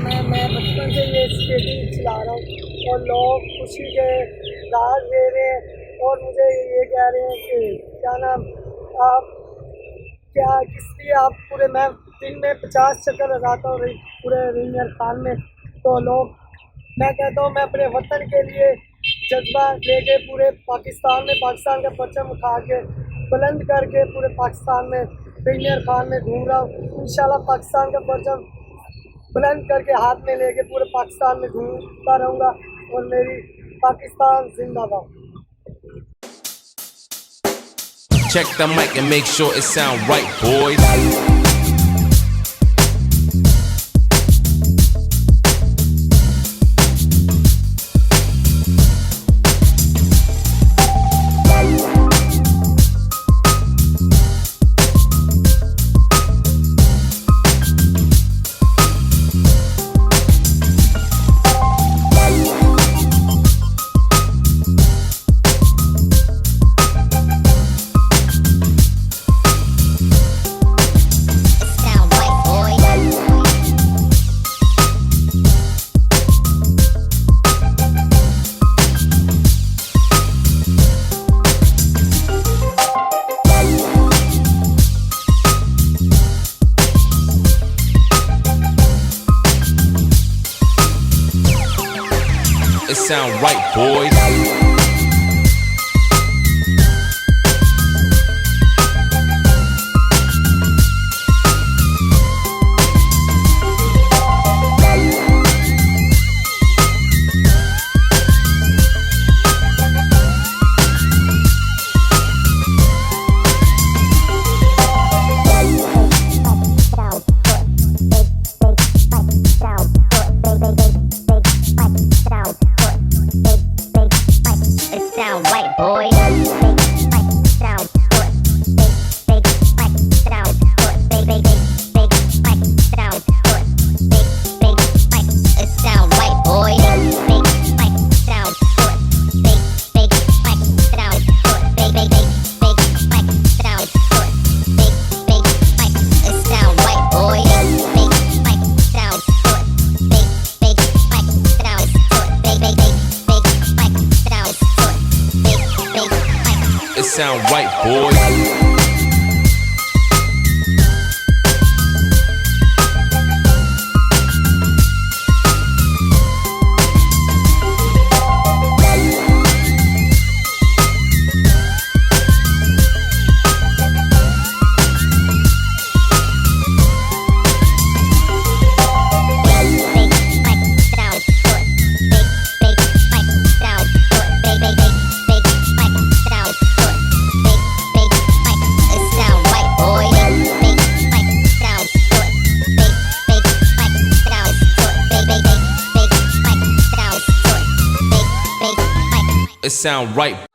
मैं बचपन से ये स्केटिंग चला रहा हूँ और लोग खुशी के राज दे रहे हैं और मुझे ये कह रहे हैं कि क्या नाम आप क्या इसलिए आप पूरे मैं दिन में 50 चक्कर लगाता हूँ पूरे राहिम यार खान में। तो लोग मैं कहता हूँ मैं अपने वतन के लिए जज्बा लेके पूरे पाकिस्तान में पाकिस्तान का परचम उठा के बुलंद करके पूरे पाकिस्तान में राहिम यार खान में घूम रहा हूँ। इंशाल्लाह पाकिस्तान का परचम बुलंद करके हाथ में लेके पूरे पाकिस्तान में घूमता रहूँगा और मेरी पाकिस्तान जिंदाबाद। Check the mic and make sure it sound right, boys. It sound right, boys. It sound right, boys. It sound right.